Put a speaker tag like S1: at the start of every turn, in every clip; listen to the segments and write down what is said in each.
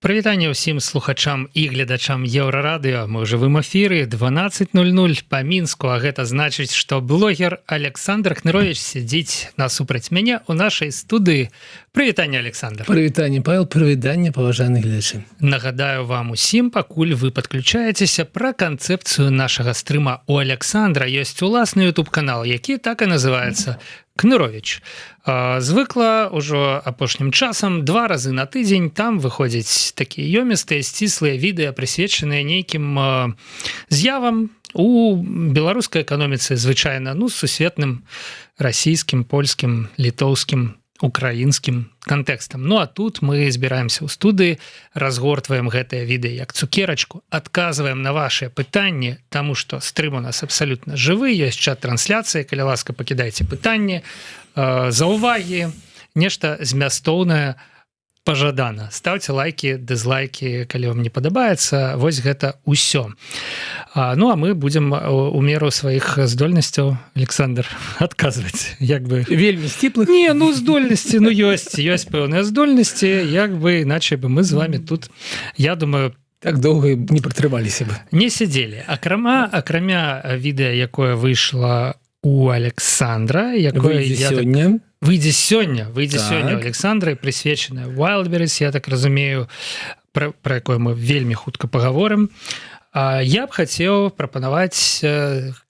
S1: Прывітанне ўсім слухачам і гледачам Еўрарадыё. Мы ў жывым эфіры 12:00 па Мінску, а гэта значыць, што блогер Александр Хнырович сядзіць насупраць мяне ў нашай студыі. Прывітанне, Александр.
S2: Прывітанне, Павел, прывітанне, паважаны гледачы.
S1: Нагадаю вам усім, пакуль вы падключаецеся, пра канцэпцыю нашага стрыма. У Александра ёсць уласны YouTube-канал, які так і называецца Хнырович. Звыкла ўжо апошнім часам 2 разы на тыдзень там выходзяць такія ёмістыя, сціслыя відэа, прысвечаныя нейкім з'явам у беларускай эканоміцы, звычайна, сусветным расійскім, польскім, літоўскім, украінскім кантэкстам. Ну а тут мы збіраемся ў студыі, разгортваем гэтае відэа як цукерачку, адказваем на вашыя пытанні, таму што стрым у нас абсалютна жывы, ёсць чат-трансляцыі, калі ласка, пакідайце пытанні, заўвагі, нешта змястоўнае пажадана. Ставце лайки, дызлайки, калі вам не падабаецца. Вось гэта ўсё. Ну а мы будзем у меру сваіх здольнасцяў, Александр, адказваць. Як бы...
S2: Вельмі сціплых?
S1: Не, здольнасці, ёсць пэўныя здольнасці, як бы, іначай бы мы з вами тут, я думаю,
S2: так доўга не пратрываліся бы.
S1: Не сядзелі. Акрамя відэа, якое выйшла у Александра, якое
S2: сёння.
S1: Выйдзе сёння у Александра, прысвечаная Wildberries, я так разумею, пра якое мы вельмі хутка паговорым. Я б хацеў прапанаваць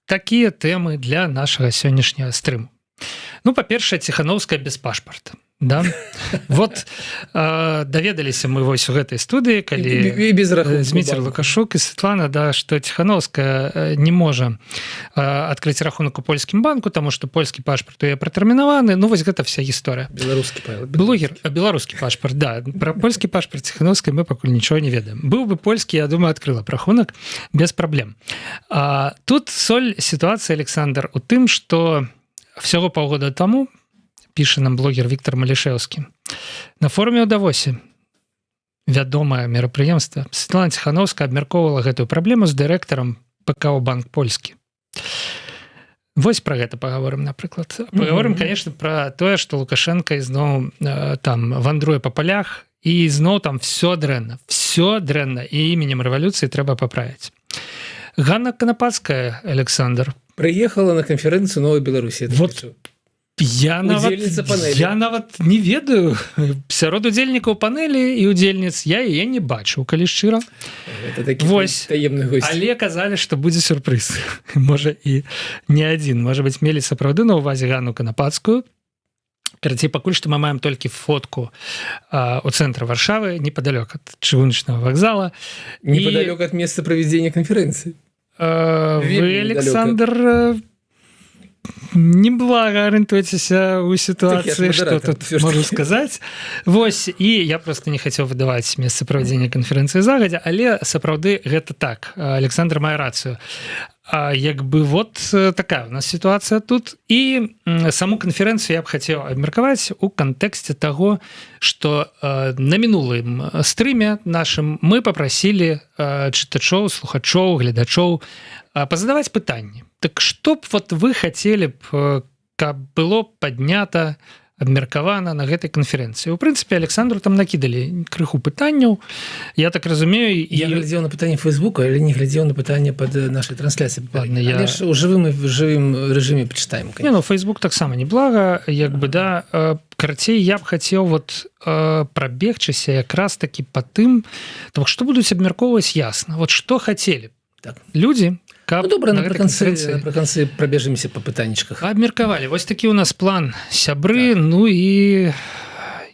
S1: такія тэмы для нашага сённяшняга стрыму. Па-першае, Ціхановская без пашпарта. Да? Вот даведаліся мы вось у гэтай студыі, калі Зміцер Лукашук і Светлана, да, што Ціхановская не можа адкрыць рахунак у польскім банку, таму што польскі пашпарт у яе пратэрмінаваны. Вось гэта вся гісторыя.
S2: Беларускі павел.
S1: Блогер, беларускі пашпарт, да. Пра польскі пашпарт Ціхановскай мы пакуль нічого не ведаем. Быў бы польскі, я думаю, адкрыла б рахунак без праблем. Тут соль сітуацыі, Александр, у тым, што всяго паўгода таму піша нам блогер Віктор Малішэўскі. На форуме ў Давосе вядомае мерапрыемства. Светлана Ціхановская абмяркоўвала гэтую праблему з дырэктарам ПКО Банк Польскі. Вось пра гэта паговорым, напрыклад. Паговорым, конечно, пра тое, што Лукашенко ізноў там вандруе па палях, і ізноў там все дрэнна, і іменем рэвалюцыі трэба паправіць. Ганна Канапацкая, Александр,
S2: прыехала на канферэнцыю Новай Беларусі.
S1: Я нават не ведаю. Сярод удзельнікаў панэлі і удзельніц я яе не бачыў, калі шчыра. Вось. Але казалі, што будзе сюрпрыз. Можа і не адзін. Можа быць, мелі сапраўды на ўвазе Ганну Канапацкую. Карацей, пакуль што мы маем толькі фотку у цэнтры Варшавы, непадалёк ад чыгуначнага вакзала.
S2: Непадалёк ад месца правядзення канферэнцыі.
S1: Вы, Александр, неблага арыентуецеся ў сітуацыі, што тут можу сказаць. Вось, і я просто не хацеў выдаваць месца правядзення канферэнцыі загадзя, але сапраўды гэта так. Александр мае рацыю. Як бы вот такая у нас сітуацыя тут. І саму канферэнцыю я б хацеў абмеркаваць у кантэксце таго, што на мінулым стрыме нашым мы папрасілі чытачоў, слухачоў, гледачоў пазадаваць пытанні. Так што б вот вы хацелі б, каб было паднята, абмеркавана на гэтай канферэнцыі? У прынцыпе, Александру там накідалі крыху пытанняў. Я так разумею...
S2: Я глядзеў на пытанне Фейсбука, але не глядзеў на пытанне пад нашай трансляцыі. Але ж у жывым рэжыме пачытаем.
S1: Фейсбук таксама неблага, як бы, да. Карацей, я б хацеў вот прабегчыся якраз такі па тым, што будуць абмяркоўваць ясна. Вот што хацелі людзі,
S2: добра, напрыканцы прабежымся па пытаннічках.
S1: Абмеркавалі. Вось такі ў нас план сябры, і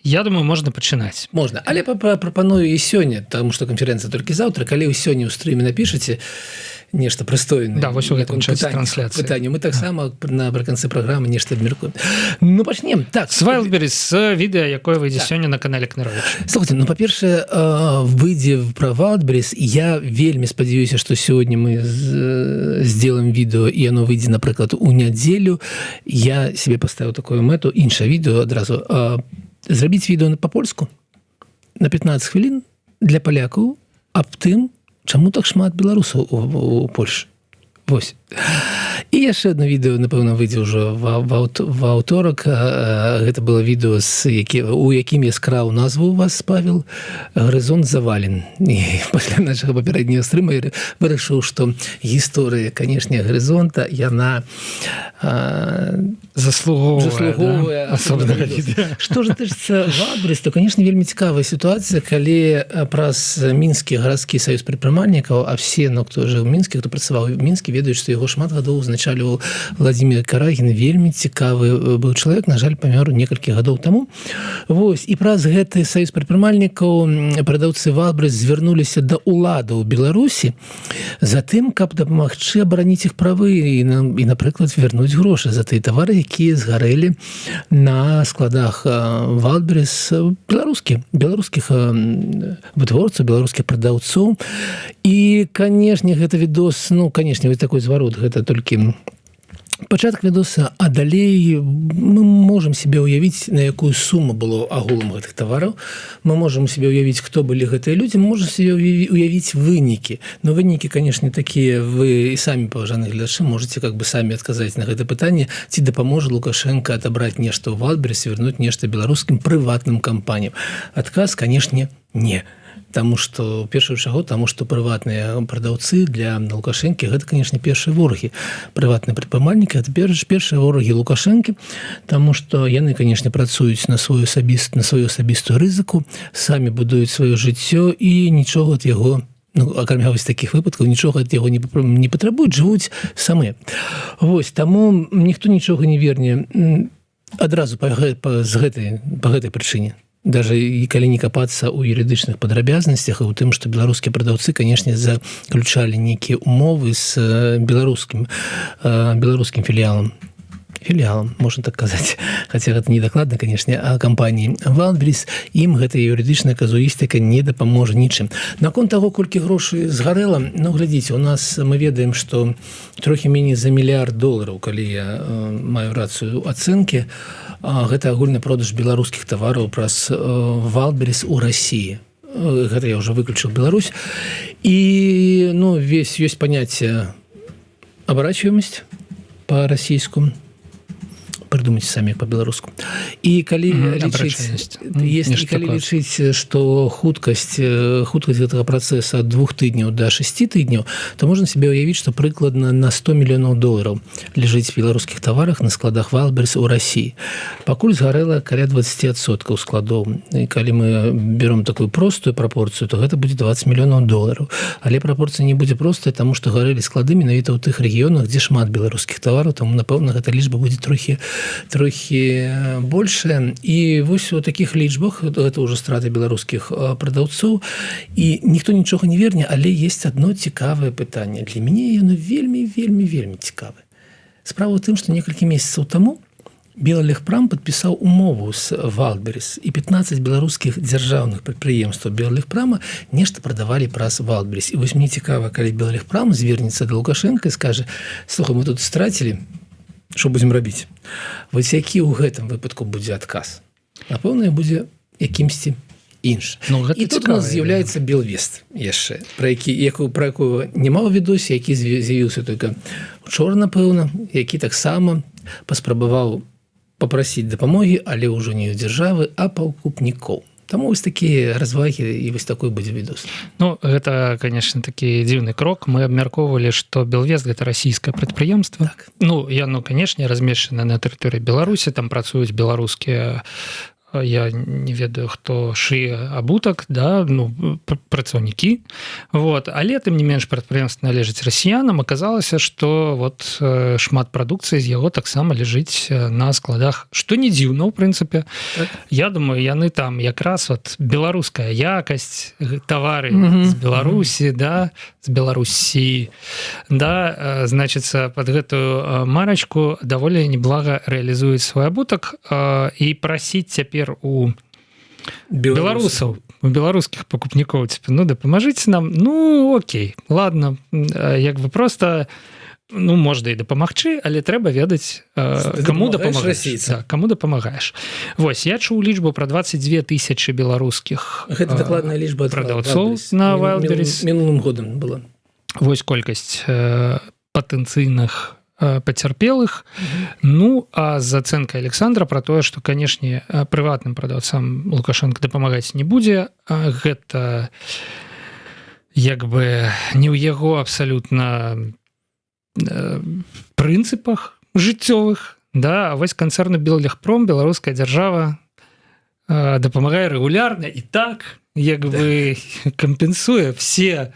S1: я думаю, можна пачынаць.
S2: Можна, але прапаную і сёння, таму што канферэнцыя толькі заўтра, калі вы сёння ў стрыме напішаце нешта прыстойнае.
S1: Да, вось у гэтым часе трансляцыі.
S2: Пытанне. Мы таксама напрыканцы праграмы нешта абмеркуем. Пачнем. Так.
S1: З Wildberries, з відэа, якое выйдзе сёння на канале Хныровича.
S2: Слухайте, па-першае, выйдзе пра Wildberries. Я вельмі спадзяюся, што сёння мы сделаем відэо, і яно выйдзе, напрыклад, у нядзелю. Я себе паставіў такую мэту, іншае відэо адразу. Зрабіць відэо па-польску на 15 хвілін для палякаў аб тым, чаму так шмат беларусаў у Польшы. Вось. І яшчэ одно відэо, напэўна, выйдзе ўжо ва аўторак. Гэта было відэо, у якім я скраў назву у вас, Павел, «Гарызонт завален». І пасля нашага папярэдняга стрыма я вырашыў, што гісторыя, канешне, «Гарызонта», яна заслугоўвае асобнага відэа. Што ж тычыцца Wildberries, то, канешне, вельмі цікавая сітуацыя, калі праз мінскі гарадскі саюз прадпрымальнікаў, а все, хто жыў у Мінскі, хто працаваў у Мінскі, ведаюць, што яго шмат гадоў узначальваў Владзімір Карагін, вельмі цікавы быў чалавек, на жаль, памёр некалькі гадоў таму. Вось, і праз гэты саюз прадпрымальнікаў прадаўцы Wildberries звярнуліся да ўладаў Беларусі за тым, каб дапамагчы абараніць іх правы і, напрыклад, вярнуць грошы за тыя тавары, якія згарэлі на складах Wildberries беларускіх вытворцаў, беларускіх прадаўцоў. І, канешне, гэта відос, канешне, вось такой зварот, гэта толькі пачатак відоса, а далей мы можам себе ўявіць, на якую суму было агулам гэтых тавараў, мы можам себе ўявіць, хто былі гэтыя людзі, мы можам себе ўявіць вынікі. Но вынікі, канешне, такія, вы і самі, паважаныя гледачы, можаце самі адказаць на гэта пытанне, ці дапаможа Лукашенко адабраць нешта ў Wildberries, вярнуць нешта беларускім прыватным кампаніям. Адказ, канешне, не. Таму што, першую чаго, таму што прыватныя прадаўцы для Лукашэнкі гэта, канешне, першыя ворагі. Прыватныя прадпрымальнікі гэта першыя ворагі Лукашэнкі, таму што яны, канешне, працуюць на сваю асабістую рызыку, самі будуюць сваё жыццё і нічога ад яго, акрамя вось такіх выпадкаў, нічога ад яго не патрабуюць, жывуць самі. Вось, таму ніхто нічога не верне адразу па гэтай прычыне. Даже і калі не капацца ў юрыдычных падрабязнасцях і ў тым, што беларускія прадаўцы, канешне, заключалі нейкія умовы з беларускім філіялам, можна так казаць, хаця гэта не дакладна, канешне, а кампаніі Wildberries, ім гэтая юрыдычная казуістыка не дапаможа нічым. Наконт таго, колькі грошай згарэла, глядзіце, у нас мы ведаем, што трохі меней за $1 мільярд, калі я маю рацыю ацэнкі, гэта агульны продаж беларускіх тавараў праз Wildberries у Расіі. Гэта я ўжо выключыў Беларусь. І ёсць паняцце абарачваемасць па-расійску, придумайте самі по-беларуску. І калі лічыць, што хуткасць гэтага працэса ад 2 тыдняў до 6 тыдняў, то можна себе ўявіць, што прыкладна на $100 мільёнаў ляжыць в беларускіх таварах на складах Wildberries у Расіі. Пакуль згарэла каля 20% складоў. І калі мы берем такую простую прапорцыю, то гэта будзе $20 мільёнаў. Але прапорцыя не будзе простая, таму што гарэлі склады менавіта ў тых рэгіёнах, дзе шмат беларускіх тавараў, таму, напэўна, гэта лічба будзе трохі большая. І вось у такіх лічбах, гэта ўжо страты беларускіх прадаўцоў, і ніхто нічога не верне, але есть одно цікавае пытанне. Для мяне яно вельмі цікавае. Справа ў тым, што некалькі месяцаў таму Белэлегпрам падпісаў умову з Wildberries, і 15 беларускіх дзяржаўных прадпрыемстваў Белэлегпрама нешта прадавалі праз Wildberries. І вось мне цікава, калі Белэлегпрам звернецца да Лукашенка і скажа: слухай, мы тут страцілі, што будзем рабіць? Вось які ў гэтым выпадку будзе адказ? Напэўна, будзе якімсьці інш. І тут у нас з'яўляецца Белвест яшчэ, про якую няма ў відосе, які з'явіўся толькі учора, напэўна, які таксама паспрабаваў папрасіць дапамогі, але ўжо не ў дзяржавы, а пакупнікоў. Таму вось такія развагі і вось такой будзе відос.
S1: Гэта, конечно, такі дзіўны крок. Мы абмяркоўвалі, што Белвест — гэта расійскае прадпрыемства.
S2: Так.
S1: Яно, канешне, размешчана на тэрыторыі Беларусі, там працуюць беларускія, я не ведаю, хто шые абутак, працаўнікі. Але, тым не менш, прадпрыемства належыць расіянам. Аказалася, што шмат прадукцыі з яго таксама ляжыць на складах, што не дзіўна, ў прынцыпе.
S2: Так.
S1: Я думаю, яны там якраз беларуская якасць, тавары з Беларусі, з Беларусі, значыцца, пад гэтую марачку даволі неблага рэалізуюць свой абутак, і прасіць цяпер у беларусаў, у беларускіх пакупнікоў, дапамажыце нам. Окей, ладно, проста, можна і дапамагчы, але трэба ведаць, каму дапамагаеш. Вось, я чуў лічбу пра 22 000 беларускіх прадаўцоў на Wildberries.
S2: Мінулым годам была.
S1: Вось колькасць патэнцыйных пацярпелых. Ну а з ацэнкай Александра про тое, што канешне прыватным прадаўцам Лукашенко дапамагаць не будзе, гэта як бы не ў яго абсалютна прынцыпах жыццёвых, да, а вось канцэрну Беллегпром, беларуская дзяржава дапамагае рэгулярна і так як бы кампенсуе все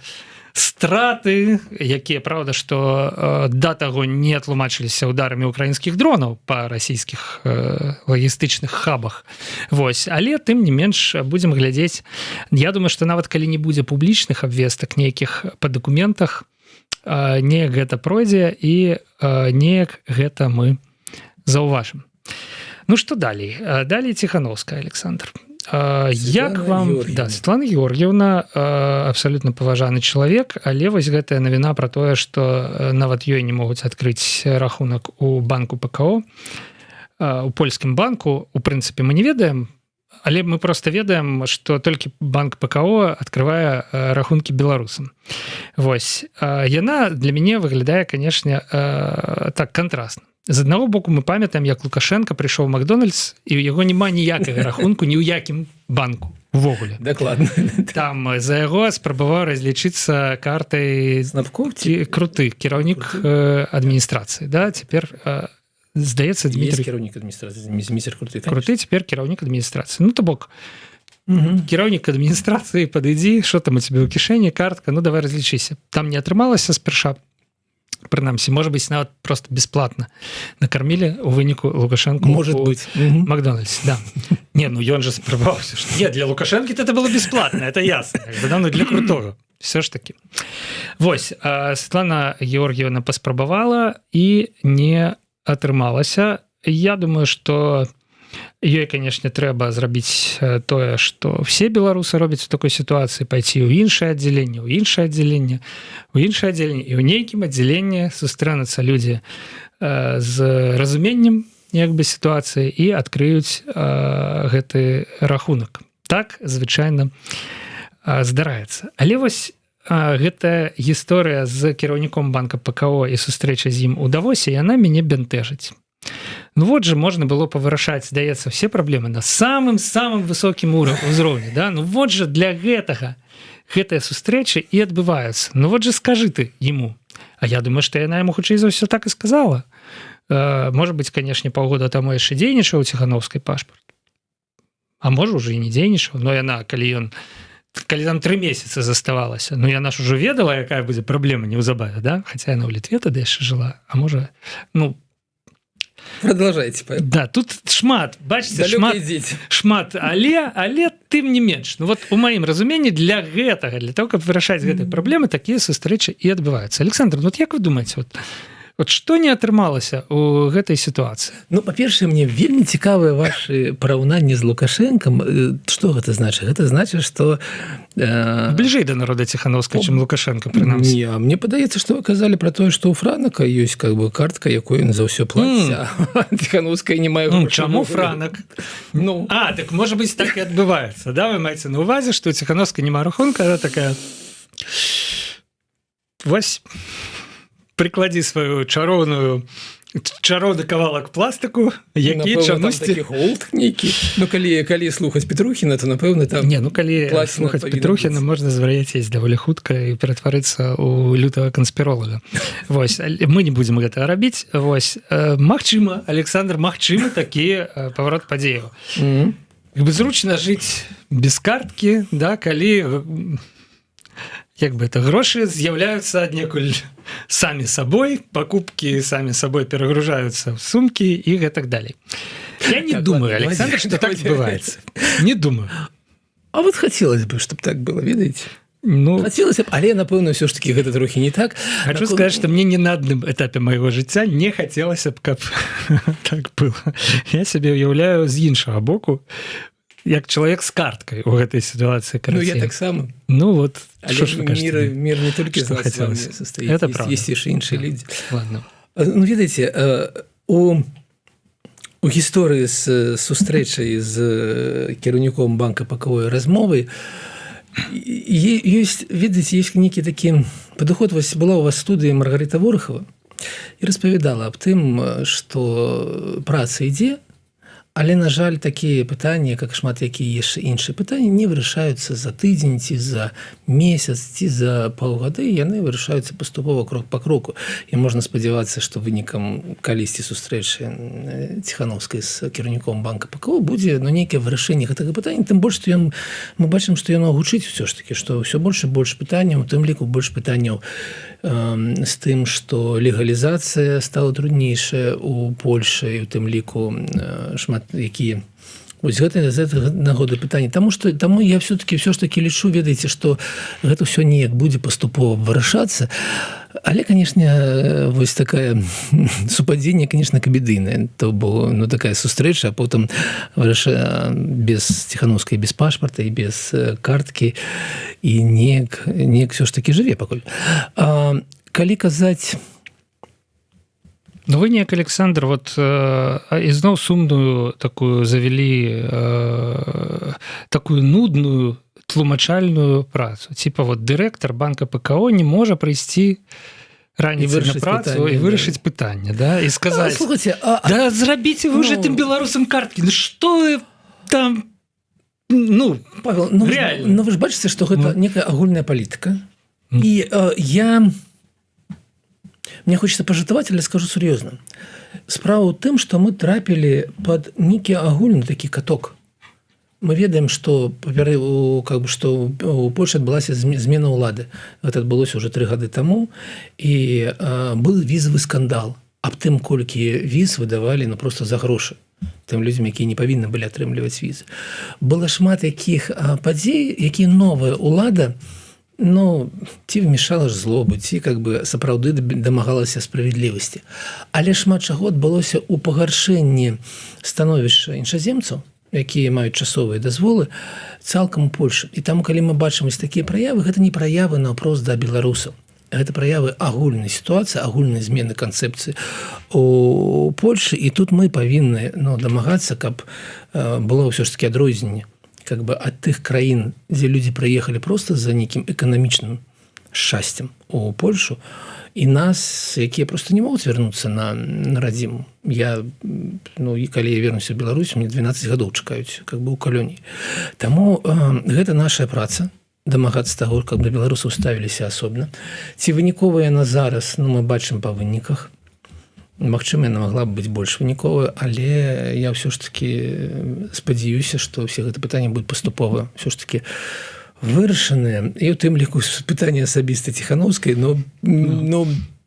S1: страты, якія, правда, што да таго не тлумачыліся ударамі украінскіх дронаў па расійскіх лагістычных хабах. Вось. Але тым не менш будзем глядзець. Я думаю, што нават калі не будзе публічных абвестак нейкіх па дакументах, неяк гэта пройдзе і неяк гэта мы заўважым. Ну што далей? Далей Ціхановская, Александр. Як вам... Да, Светлана Георгіевна абсалютна паважаны чалавек, але вось гэтая навіна пра тое, што нават ёй не могуць адкрыць рахунак у банку ПКО, у польскім банку, у прынцыпе, мы не ведаем, але мы проста ведаем, што толькі банк ПКО адкрывае рахункі беларусам. Вось. Яна для мяне выглядае, канешне, так контрастна. З аднаго боку мы памятаем, як Лукашенко прыйшоў у Макдональдс, і ў яго няма ніякага рахунку ні ў якім банку увогуле.
S2: Дакладна.
S1: Там за яго спрабаваў разлічыцца картай круты кіраўнік адміністрацыі. Да? Цяпер, здаецца, Дмітрый...
S2: кіраўнік адміністрацыі, міцер круты.
S1: Круты цяпер кіраўнік адміністрацыі. Ну, то бок, кіраўнік адміністрацыі, падыдзі, што там у цябе ў кішэні, картка, ну, давай разлічыся. Там не атрымалася спярша. Прынамсі, можа быць, нават просто бесплатна накармілі у выніку Лукашенко у Макдональдсе. Да. Не, ну ён же спрабаўся. Не, для Лукашенко это было бесплатно, это ясно. Ну, для крутого. Все ж таки. Вось, Светлана Георгіевна паспрабавала і не атрымалася. Я думаю, што ёй, канешне, трэба зрабіць тое, што все беларусы робяць у такой сітуацыі, пайці ў іншае аддзяленне, ў іншае аддзяленне, і ў нейкім аддзяленні сустрэнуцца людзі з разуменнем як бы сітуацыі і адкрыюць гэты рахунак. Так звычайна здараецца. Але вось гэтая гісторыя з кіраўніком банка ПКО і сустрэча з ім у Давосе, яна мяне бянтэжыць. Ну вот же можно было повырашаць, здаецца, все праблемы на самым высокім узроўні. Да? Ну вот же для гэтыя сустрэчы і адбываюцца. Ну вот же скажы ты ему. А я думаю, што яна яму хутчэй за ўсё так і сказала. Может быть, конечно, паўгода таму яшчэ дзейнічаў Ціхановскай пашпарт. А можа, уже і не дзейнічаў. Но яна, калі там 3 месяцы заставалася, ну яна ж ужо ведала, якая будзе праблема неўзабаве, да? Хаця яна ў Літве тады яшчэ жыла. А можа, ну...
S2: Продолжайте.
S1: Да, тут шмат, бачите, шмат, але тым не менш. Ну вот у маім разуменні для гэтага, для того, каб вырашаць гэтыя праблемы, такія сустрэчы і адбываюцца. Александр, ну вот як вы думаеце, вот што не атрымалася ў гэтай сітуацыі?
S2: Ну, па-першае, мне вельмі цікавыя вашы параўнанні з Лукашэнкам. Што гэта значыць? Гэта значыць, што...
S1: Бліжэй да народа Ціхановскай, чым Лукашенко, прынамсі.
S2: Не, мне падаецца, што вы казалі пра тое, што ў Франака ёсць как бы картка, якой ён за ўсё плаціць, а Ціхановская не мае...
S1: Ну, чаму Франак? Ну, так можа быць, так і адбываецца, да? Вы маеце на увазе, што ў Ціхановскай няма рахунка, она такая... Вось... Прыкладзі сваю чароўны кавалак пластыку, які чамусьці...
S2: Такі голд нейкі. Ну, калі слухаць Петрухіна, то, напэўна, там...
S1: Не, ну, калі слухаць Петрухіна, можна звар'яцець даволі хутка і ператварыцца ў лютага канспіролага. Вось, мы не будзем гэтага рабіць. Вось, магчыма, Александр, магчыма такі паварот падзеяў. Як бы зручна жыць без карткі, да, калі... Як бы это грошы з'яўляюцца аднекуль самі сабой, пакупкі самі сабой перагружаюцца в сумкі і гэтак далей. Я не думаю, Александр, что так адбываецца. Не думаю.
S2: А вот хотелось бы, чтобы так было, ведаеце?
S1: Ну,
S2: хотелось бы, але, напэўна, ўсё ж таки гэта трохі не так.
S1: Хочу сказать, что мне не на адным этапе майго жыцця не хацелася б, каб так было. Я сябе ўяўляю з іншага боку, як чалавек з карткай у гэтай сітуацыі.
S2: Ну, я так само.
S1: Ну, вот,
S2: што ж вы кажаце? Мир не толькі з вас состоит.
S1: Это правда.
S2: Есть яшчэ іншыя людзі.
S1: Ладно.
S2: Ну, ведаеце, у гісторыі з сустрэчай з кіраўніком банка ПКО размовы ёсць, ведаеце, ёсць нейкі такі падыход. Вось была у вас студыя Маргарита Ворохова, і распавядала аб тым, што праца ідзе, але, на жаль, такія пытанні, як шмат якія яшчэ іншыя пытанні, не вырашаюцца за тыдзень, ці за месяц, ці за паўгады, яны вырашаюцца паступова крок па кроку. І можна спадзявацца, што вынікам калісьці сустрэчы Ціхановскай з кіраўніком банка ПКО будзе нейкае вырашэнне гэтага пытання, тым больш, што мы бачым, што яно гучыць усё ж такі, што ўсё больш і больш пытанняў, у тым ліку больш пытанняў з тым, што легалізацыя стала труднейшая у Польшы, і у тым ліку шмат якія вось гэта з гэтага нагоды пытання, таму я все ж таки лічу, ведаеце, што гэта ўсё неяк будзе паступова вырашацца, але, канешне, вось такая супадзенне, конечно, кабедыйнае, то бо такая сустрэча, а потым без Ціхановскай, без пашпарта і без карткі, і неяк все ж таки жыве пакуль. Калі казаць,
S1: Ну, вы неяк, Александр, вот ізноў сумную такую завялі такую нудную тлумачальную працу. Типа вот дырэктар банка ПКО не можа прыйсці раніцай на працу і вырашыць пытанне, да, і сказаць: да зрабіце вы уже тым беларусам карткі, ну што вы там, ну,
S2: Павел, реально. Вы ж бачыце, што гэта некая агульная палітыка, і мне хочется пожартаваць, але скажу сур'ёзна. Справа ў тым, што мы трапілі пад нейкі агульны такі каток. Мы ведаем, што у Польшы адбылася змена ўлады. Гэта адбылося ўжо 3 гады таму, і быў візавы скандал аб тым, колькі віз выдавалі просто за грошы тым людзям, якія не павінны былі атрымліваць візы. Было шмат якіх падзей, якія новая ўлада ці вмешала ж злобу, ці сапраўды дамагалася справядлівасці. Але шмат чаго адбылося ў пагаршэнні становішча іншаземцаў, якія маюць часовыя дазволы, цалкам у Польшы. І таму, калі мы бачым такія праявы, гэта не праявы наўпрост да беларусаў. Гэта праявы агульнай сітуацыі, агульнай змены канцэпцыі у Польшы. І тут мы павінны дамагацца, каб было ўсё ж такі адрозненне ад тых краін, дзе людзі прыехалі просто за нейкім эканамічным шчасцем у Польшу, і нас, якія просто не могуць вярнуцца на радзіму. І калі я вернуся ў Беларусь, мне 12 гадоў чакаюць у калоніі. Таму гэта наша праца, дамагацца таго, каб да беларусаў ставіліся асобна. Ці выніковая яна зараз, мы бачым па выніках. Магчыма, яна магла б быць больш выніковая, але я ўсё ж такі спадзяюся, што ўсе гэта пытанні будуць паступова ўсё ж такі вырашаныя. І ў тым ліку пытанне асабіста Ціхановскай,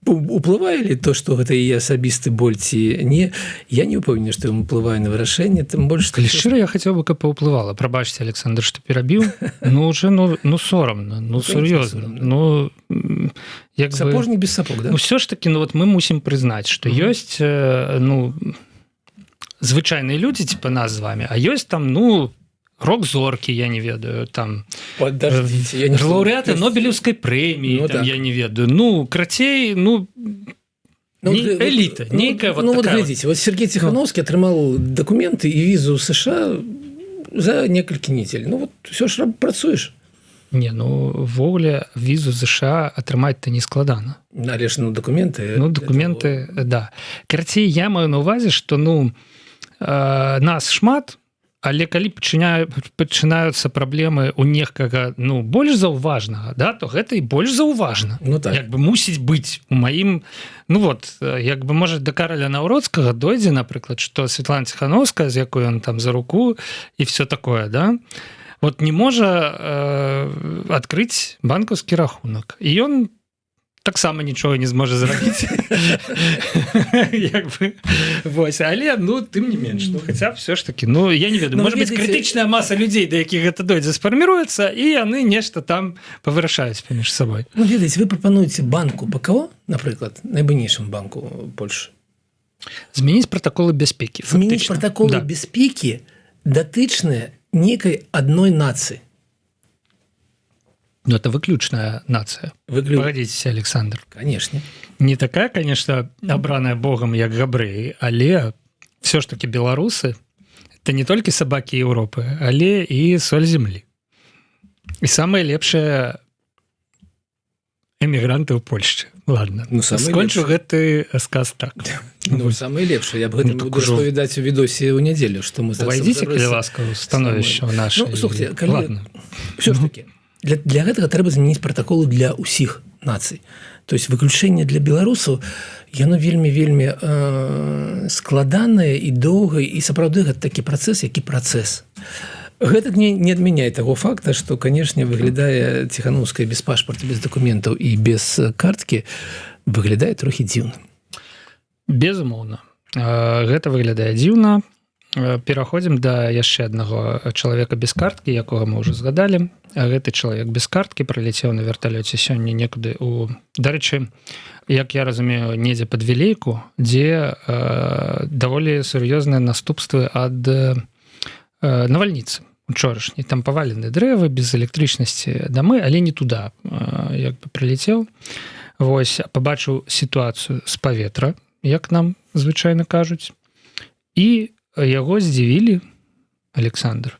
S2: уплывае ли то, што гэта і асабісты боль, ці не? Я не ўпэўнены, што ён уплывае на вырашэнне, тым больш...
S1: Калі шчыра, я хацеў бы, каб паўплывала. Прабачце, Александр, што перабіў. Уже сорамна, сур'ёзна.
S2: Сапожнік без сапог, да?
S1: Усё ж такі, мы мусім прызнаць, што ёсць, звычайныя людзі, типа нас з вами, а ёсць там, рок-зоркі, я не ведаю, там лаўрэаты Нобелеўскай прэміі, я не ведаю, крацей, эліта, нейкая вот такая.
S2: Глядзіце, Сергей Ціхановскі атрымаў дакументы і візу ў США за некалькі недзель. Усё ж працуеш.
S1: Не, ввогуле візу США атрымаць-то не складана.
S2: Але ж дакументы...
S1: Дакументы, да. Карацей, я маю на ўвазе, што нас шмат, але калі пачынаюцца праблемы ў некага больш заўважнага, то гэта і больш заўважна. Мусіць быць у маім... можа, да Караля Наўроцкага дойдзе, напрыклад, што Светлана Ціхановская, з якой ён там за руку і все такое, да? Не можа адкрыць банкаўскі рахунак. І ён таксама нічога не зможа зрабіць. Але, тым не менш, хаця б все ж такі, я не ведаю, можа быць, крытычная маса людзей, да якіх гэта дойдзе, сфарміруецца, і яны нешта там павырашаюць паміж сабой.
S2: Ведаеце, вы прапануеце банку ПКО, напрыклад, найбуйнейшым банку Польшы,
S1: змяніць пратаколы бяспекі.
S2: Змяніць пратаколы бяспекі датычныя некай адной нацыі.
S1: Это выключная нация. Погодитесь, Александр.
S2: Конечно.
S1: Не такая, конечно, обраная Богом, як габрэі, але все ж таки беларусы — это не только собаки Европы, але и соль земли. И самая лепшая эмігранты ў Польшчы. Ладно, скончу гэты сказ так.
S2: Самае лепшае, я б гэта буду распавядаць у відосе ў нядзелю, што мы
S1: увайдзіце, калі ласка, ў становішча наше.
S2: Слухайте, ўсё ж такі, для гэтага трэба змяніць пратаколы для ўсіх нацый. То есть выключэнне для беларусаў, яно вельмі складанае і доўгае, і сапраўды гэта такі працэс, які працэс. Гэта не адмяняе таго факта, што, канешне, выглядае Ціханаўская без пашпарта, без дакументаў і без карткі, выглядае трохі дзіўна.
S1: Безумоўна. Гэта выглядае дзіўна. Пераходзім да яшчэ аднаго чалавека без карткі, якога мы ўжо згадалі. Гэты чалавек без карткі прыляцеў на верталёце сёння некуды дарэчы, як я разумею, недзе пад Вілейку, дзе даволі сур'ёзныя наступствы ад навальніцы учорашняй. Там павалены дрэвы, без электрычнасці дамы, але не туда як бы прылецеў. Вось, пабачыў сітуацыю з паветра, як нам звычайна кажуць, і яго здзівілі, Александр,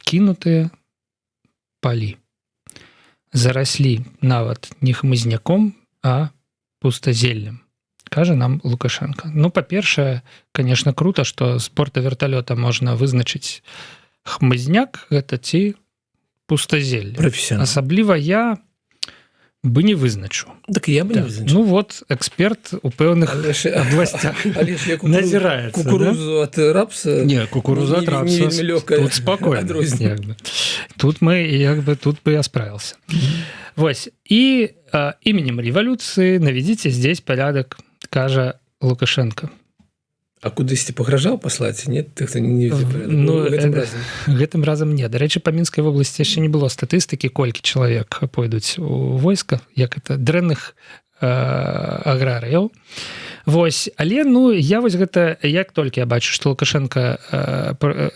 S1: кінутыя палі. Зараслі нават не хмызняком, а пустазеллем, кажа нам Лукашенко. Ну, па-першае, конечно, круто, што з порта верталёта можна вызначыць хмызняк, гэта ці пустазелле. Асабліва я бы не вызначу.
S2: Так я бы не вызначу.
S1: Ну вот, эксперт у пэўных абласцях назіраецца.
S2: Кукурузу ад рапса...
S1: Не, кукурузу ад рапса. Тут спокойно. Тут мы, тут бы я справился. Вось. І именем революции наведите здесь порядок, кажа Лукашенко.
S2: А кудысьці пагражаў паслаць? Нет, ты хто не ведзе порядок?
S1: Ну, гэтым разам не. Дарэчы, па Мінскай вобласці яшчэ не было статыстыкі, колькі чалавек пойдуць у войска, як это дрэнных аграрыяў. Вось, але я вось гэта, як толькі я бачу, што Лукашенко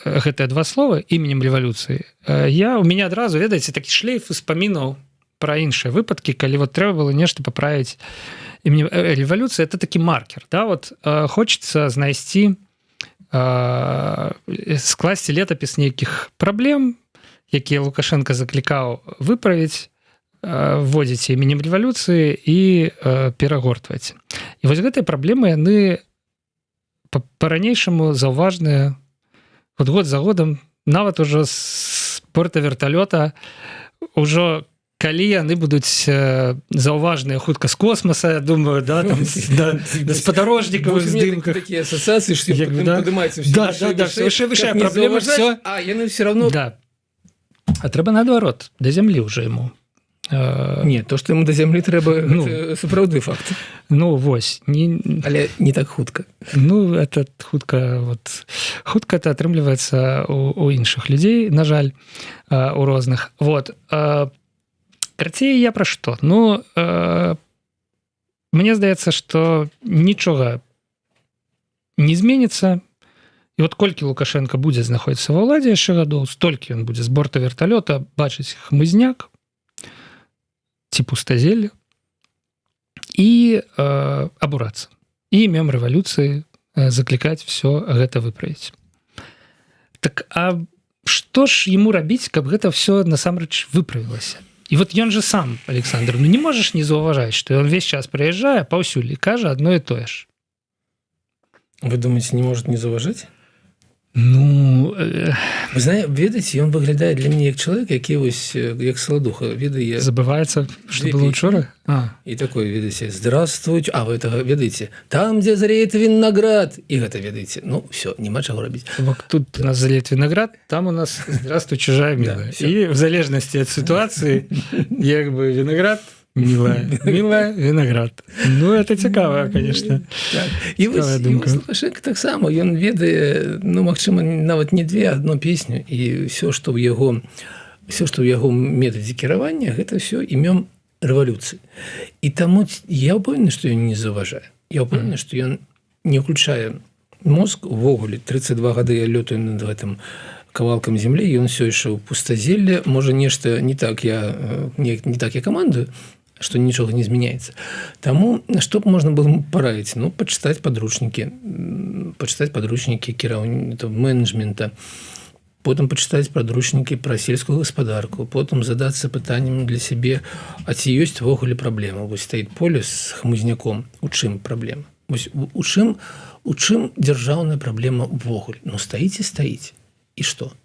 S1: гэтыя два словы іменем рэвалюцыі, у мяне адразу, ведаеце, такі шлейф успамінаў пра іншыя выпадкі, калі вот трэба было нешта паправіць именем революции, это таки маркер. Да? Вот хочется знайсці, скласці летапіс нейкіх праблем, якія Лукашенко заклікаў выправіць, вводзіць именем революции і перагортваць. І вось гэтыя праблемы, яны па-ранейшаму заўважныя вот год за годам, нават ужо з порта верталёта, ужо калі яны будуць заўважныя хутка з космоса, я думаю, да, там, да, з падарожнікавых здымках.
S2: Такія асацыяцыі, што падымаецца
S1: ўсё выше, праблема ўсё.
S2: А яны ўсё равно...
S1: Да. А трэба наадварот, да зямлі ўжо яму.
S2: Не, то, што яму да зямлі трэба, сапраўды факт.
S1: Ну, вось.
S2: Але не так хутка.
S1: Ну, это хутка это атрымліваецца у іншых людзей, на жаль, у розных. Вот. Карацей, я пра што? Ну, мне здаецца, што нічога не зменіцца. І вот колькі Лукашенко будзе знаходзіцца ва ўладзе яшчэ гадоў, столькі ён будзе з борта верталёта бачыць хмызняк ці пустазелле і абурацца. І імем рэвалюцыі заклікаць все гэта выправіць. Так, а што ж яму рабіць, каб гэта все насамрэч выправілася? І вот ён же сам, Александр, не можаш не заўважаць, што ён весь час прыязджае паўсюль і кажа адно і тое ж.
S2: Вы думаеце, не может не заўважаць?
S1: Ну,
S2: вы знаете, ведаеце, ён выглядае для мяне як чалавек, які вось як саладуха, ведае...
S1: Забываецца, што было учора?
S2: І такое, ведаеце, здравствуйте, а вы этого ведаеце, там, дзе зреет виноград, і гэта ведаеце, ну, все, няма чаго рабіць.
S1: Тут у нас зреет виноград, там у нас здравствуй, чужая милая. І в залежнасці ад сітуацыі, як бы виноград, милая, виноград. Ну, это цікава, конечно.
S2: І вось Лукашенко таксама, ён ведае, ну, магчыма, нават не две, адну песню, і все, што ў яго метадзе кіравання, гэта все імём рэвалюцыі. І таму я ўпэўнены, што ён не заўважае. Я ўпэўнены, што ён не ўключае мозг увогуле. 32 гады я лётаю над гэтым кавалкам зямлі, ён все ішоў пустазелле, можа нешта не так я камандую, што нічога не змяняецца. Таму, што б можна было параіць? Ну, пачытаць падручнікі кіраўніцтва, менеджмента, потым пачытаць падручнікі пра сельскую гаспадарку, потым задацца пытаннем для сябе, а ці ёсць увогуле праблема. Вось стаіць поле з хмызняком. У чым праблема? Вось у чым дзяржаўная праблема ўвогуле? Ну, стаіць і стаіць. І што?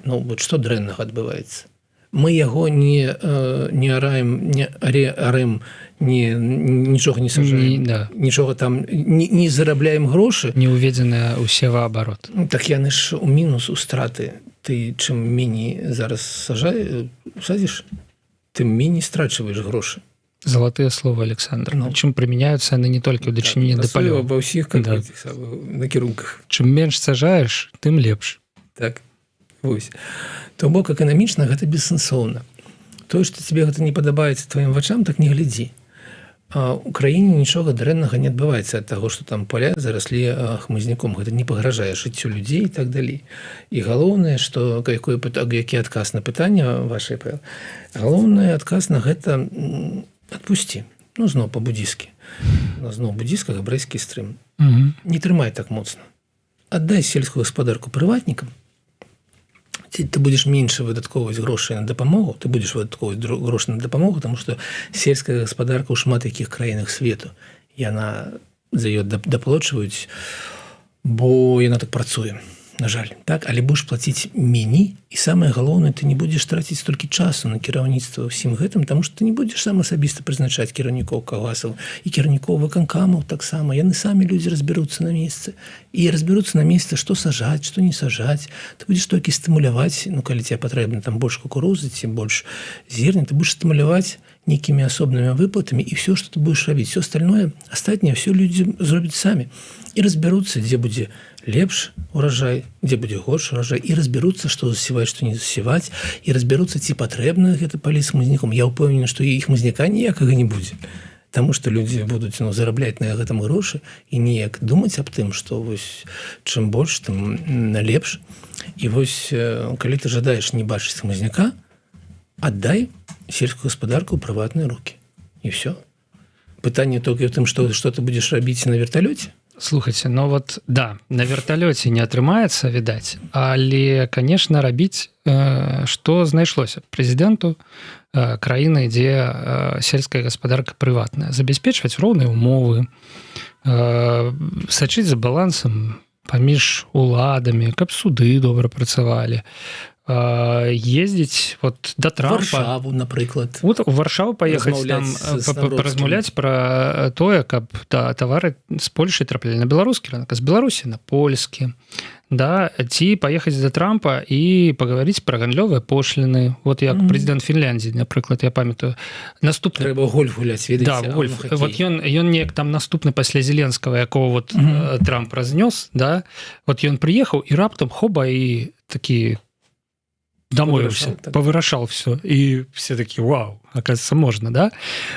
S2: Ну, вот што дрэннага адбываецца? Мы яго не араем, не арэм, нічога не сажаем, нічога там, не зарабляем грошы.
S1: Не уведзеная ў севаабарот.
S2: Так яны ж у мінус, у страты. Ты чым меней зараз садзіш, тым меней страчваеш грошы.
S1: Золотые слова, Александр. Чым прымяняюцца яны не толькі ў дачыненні да палёў.
S2: Ва ўсіх накірунках.
S1: Чым менш сажаеш, тым лепш.
S2: Так, вось. То бок эканамічна гэта бессэнсоўна. Тое, што тебе гэта не падабаецца тваім вачам, так не глядзі. У краіне нічога дрэннага не адбываецца ад таго, што там поля зараслі хмызняком. Гэта не пагражае жыццю людзей і так далей. І галоўнае, што які адказ на пытанне вашай, Павел, галоўны адказ на гэта адпусці. Ну, зноў па-будзійскі. Зноў будзійска габрэйскі стрым. Не трымай так моцна. Аддай сельскую гаспадарку прыватнікам. Ты будзеш менш выдаткоўваць грошы на дапамогу, ты будзеш выдаткоўваць грошы на дапамогу, таму што сельская гаспадарка ў шмат якіх краінах свету, яна за ёй даплочваюць, бо яна так працуе, на жаль. Так? Але будзеш плаціць меней, і самае галоўнае, ты не будзеш траціць столькі часу на кіраўніцтва ўсім гэтым, таму што ты не будзеш сам асабіста прызначаць кіраўнікоў калгасаў і кіраўнікоў выканкамаў таксама. Яны самі людзі разбяруцца на месцы. І разбяруцца на месцы, што сажаць, што не сажаць. Ты будзеш толькі стымуляваць, ну, калі тебе патрэбна там больш кукурузы ці больш зерня, ты будзеш стымуляваць нейкімі асобнымі выплатамі, і все, што ты будзеш рабіць. Все остальное, астатняе, все людзі зробяць самі. І разбяруцца, дзе будзе лепш уражай, дзе будзе горш уражай, і разбяруцца, што засеваць, што не засеваць, і разбяруцца, ці патрэбна гэта палі з хмызняком. Я ўпэўнены, што і хмызняка ніякага не будзе. Таму што людзі будуць зарабляць на гэтым грошы і неяк думаць аб тым, што вось чым больш, тым лепш. І вось калі ты жадаеш не бачыць хмызняка, аддай сельскую гаспадарку ў прыватныя рукі. І все. Пытанне толькі ў тым, што ты будзеш рабіць на верталёце.
S1: Слухайце, ну вот, да, на верталёце не атрымаецца, відаць, але, конечно, рабіць, што знайшлося прэзідэнту краіны, дзе сельская гаспадарка прыватная. Забяспечваць роўныя ўмовы, сачыць за балансам паміж уладамі, каб суды добра працавалі, ездзіць вот да Трампа.
S2: Варшаву, напрыклад.
S1: Вот у Варшаву паехаць там, паразмаўляць пра тое, каб тавары з Польшы траплялі на беларускі рынок, а з Беларусі на польскі. Да, ці паехаць да Трампа і пагаварыць пра гандлёвыя пошліны. Вот як прэзідэнт Фінляндіі, напрыклад, я памятаю, наступны...
S2: Трэба гольф гуляць, ведаеце?
S1: Да, гольф. Вот ён неяк там наступны пасля Зеленскага, якого вот Трамп разнёс, да, вот ён прыехаў і раптам хоба і такі дамовіўся, павырашаў все, і все такі, вау, оказывается, можна, да?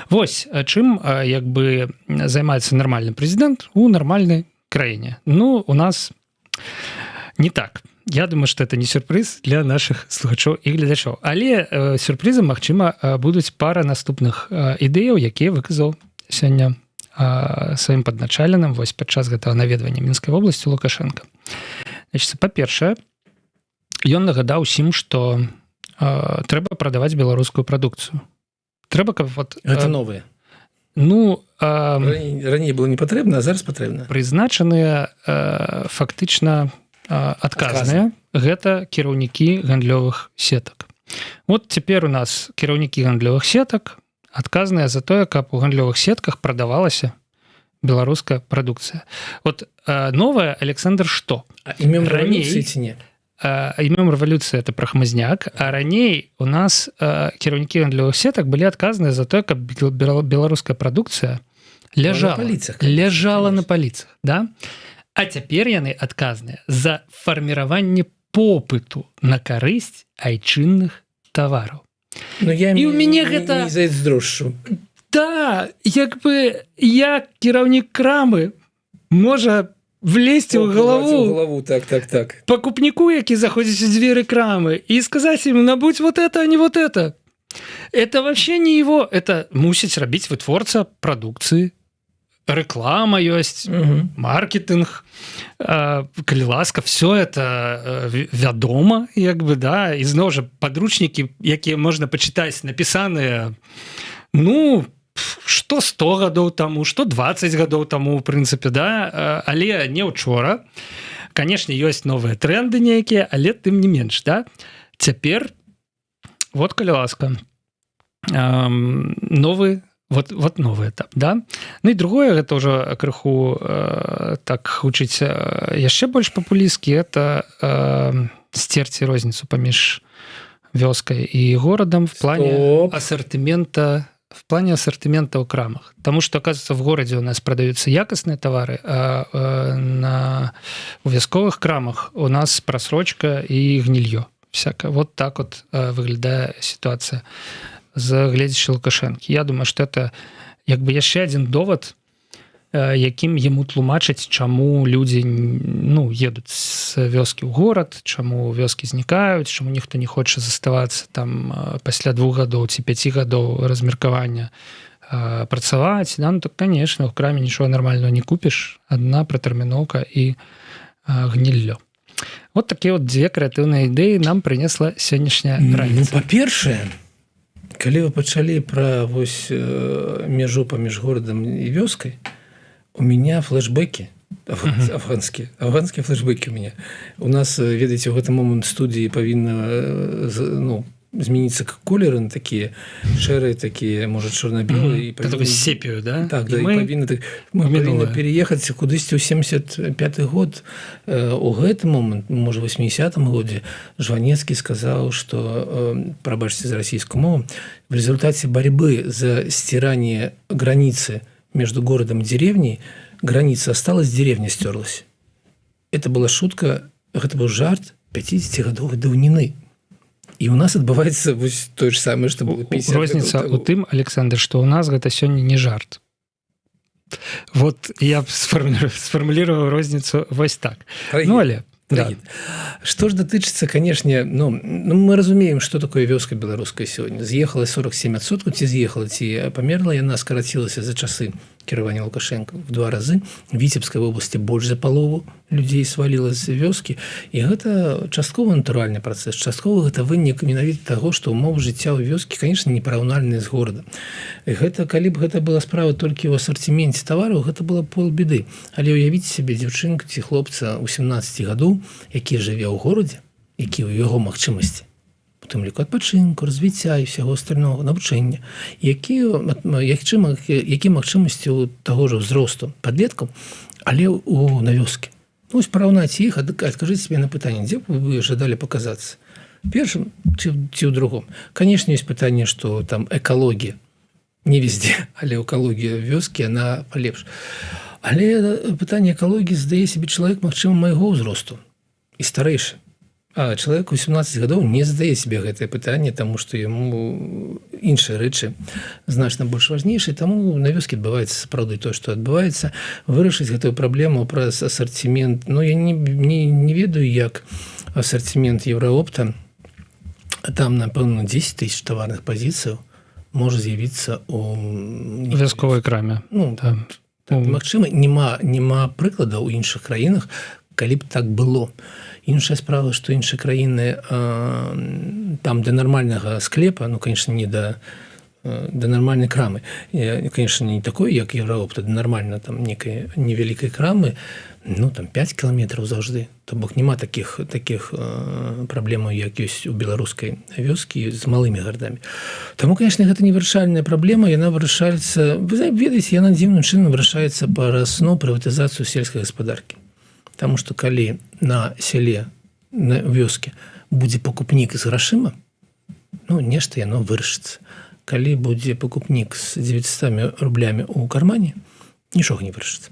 S1: Вось, чым, як бы, займаецца нармальны прэзідэнт у нармальнай краіне. Ну, у нас не так. Я думаю, что это не сюрприз для наших слухачоў і гледачоў. Але сюрпризам, магчыма, будуць пара наступных ідэяў, якія выказаў сёння сваім падначаленым вось падчас гэтага наведвання Мінскай вобласці Лукашенко. Значит, па-першае, ён нагадаў усім, што трэба прадаваць беларускую прадукцыю. Трэба, каб вот...
S2: Гэта новае.
S1: Ну...
S2: Раней было не патрэбна, а зараз патрэбна.
S1: Прызначаныя фактычна адказныя. Гэта кіраўнікі гандлёвых сетак. Вот цяпер у нас кіраўнікі гандлёвых сетак адказныя за тое, каб у гандлёвых сетках прадавалася беларуская прадукцыя. Вот новае, Александр, што?
S2: А імем рэвалюцыі ці не?
S1: Імем рэвалюцыі это пра хмызняк, а раней у нас кіраўнікі гандлёвых сетак былі адказныя за тое, каб беларуская прадукцыя ляжала на паліцах, да? А цяпер яны адказныя за фарміраванне попыту на карысць айчынных тавараў.
S2: Ну, я
S1: і ў мяне гэта...
S2: не зайздрошчу.
S1: Да, як бы я кіраўнік крамы можа влезть в голову
S2: так.
S1: покупнику, які заходит в двери крамы, и сказать ему, набудь вот это, а не вот это. Это вообще не его. Это мусить робить вытворца продукции. рэклама ёсць, маркетинг, калі ласка, все это вядома, як бы, да, і зноў жа падручнікі, якія можна пачытаць, напісаныя, ну, што 100 гадоў таму, што 20 гадоў таму, у прынцыпе, да, але не учора. Канешне, ёсць новыя тренды нейкія, але тым не менш, да. Цяпер, вот, калі ласка, новы новый этап, да. Ну і другое, гэта ўжо крыху так гучыць яшчэ больш папулісткі, это сцерці розніцу паміж вёскай і горадам в плане ассортимента ў крамах. Потому что, оказывается, в городе у нас продаются якостные товары, а у вясковых крамах у нас просрочка и гнилье всякое. Вот так вот выглядае ситуация з гледзячы Лукашэнкі. Я думаю, што это як бы яшчэ адзін довад, якім яму тлумачаць, чаму людзі, ну, едуць з вёскі ў горад, чаму вёскі знікаюць, чаму ніхто не хоча заставацца там пасля 2 гадоў ці 5 гадоў размеркавання працаваць. Да, ну так, конечно, у краме нічога нармального не купіш, адна пратэрміноўка і гніллё. Вот такія вот дзве крэатыўныя ідэі нам прынесла сённяшняя раніца.
S2: Ну, па-першае, калі вы пачалі пра вось мяжу паміж горадам і вёскай, у меня флешбеки афганскія флешбеки у меня. У нас, ведаеце, у гэты момант студіі павінна, ну, змяніцца колеры на такія шэрыя, такія, можа, чорна-белыя.
S1: Такую сепію, да?
S2: Так, да, мы павінны переехаць кудысьці ў 75-й год. У гэты момант, можа, 80-м годзе, Жванецкі сказаў, што, прабачце за расійскую мову, в результате борьбы за стирание границы между городом и деревней, граница осталась, деревня стерлась. Это была шутка, это был жарт 50-гадовой даўніны. І у нас адбываецца вось тое ж самае, што было 50 гадоў.
S1: Розніца у тым, Александр, што у нас гэта сёння не жарт. Вот я сфармулировал розніцу вось так. Ну, але... Да.
S2: Что ж датычыцца, конечно, ну, мы разумеем, что такое вёска беларуская сегодня. З'ехала 47%, ці з'ехала, ці памерла, яна скарацілася за часы кіравання Лукашенко в 2 разы. В Віцебскай вобласці больш за палову людзей сваліла з вёскі. І гэта часткова натуральны працэс. Часткова гэта вынік менавіта таго, што ўмовы жыцця ў вёскі, конечно, непараўнальныя з горадам. І гэта, калі б гэта была справа толькі ў асартыменце тавараў, гэта была полбеды. Але ўявіце сабе дзяўчынку ці хлопца 18 гадоў, які жыве ў горадзе, які ў яго магчымасці, у тым ліку адпачынку, развіцця і ўсяго астальнога, навучання, які магчымасці у таго ж ўзросту падлеткаў, але на вёскі. Ну, параўнаць іх, адкажыце себе на пытанне, дзе б вы жадалі паказацца? Першым ці ў другом? Конечно, ёсць пытанне, што там экалогія не везде, але экалогія вёскі, яна палепш. Але пытанне экалогіі задае себе чалавек, магчыма, майго ўзросту і старэйшы. А чалавек 18 гадоў не задае себе гэтае пытанне, таму што яму іншыя рэчы значна больш важнейшыя, таму на вёскі адбываецца сапраўды тое, што адбываецца. Вырашыць гэтую праблему праз асартымент, ну, я не ведаю, як асартымент Еўраопта, там, напэўна, 10 000 таварных пазіцыяў можа з'явіцца ў
S1: вясковай краме.
S2: Ну, так, магчыма, няма прыкладаў у іншых краінах, калі б так было. Іншая справа, што іншыя краіны там да нармальнага склепа, ну, конечно, не да нармальнай крамы, конечно, не такой, як Еўраопта, да нармальна там некай невялікай крамы, ну, там 5 кіламетраў заўжды. То бок няма такіх праблемаў, як ёсць у беларускай вёскі з малымі гарадамі. Таму, конечно, гэта не вырашальная праблема, яна вырашаецца, вы ведаеце, яна дзіўным чынам вырашаецца праз прыватызацыю сельскай гаспадаркі. Таму што калі на сяле, на вёске будзе пакупнік з грашыма, ну, нешта яно вырашыцца. Калі будзе пакупнік з 900 рублямі ў кармане, нічога не вырашыцца.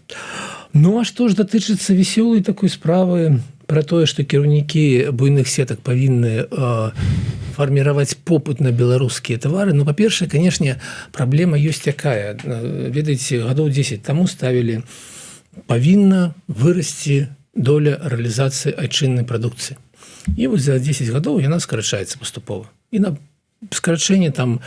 S2: Ну, а што ж датычыцца весёлай такой справы пра тое, што кіраўнікі буйных сетак павінны фарміраваць попыт на беларускія тавары, ну, па-першае, канешне, праблема ёсць якая. Ведаеце, гадоў 10 таму ставілі, павінна вырасці доля рэалізацыі айчыннай прадукцыі. І вось за 10 гадоў яна скарачаецца паступова. І на скарачэнне там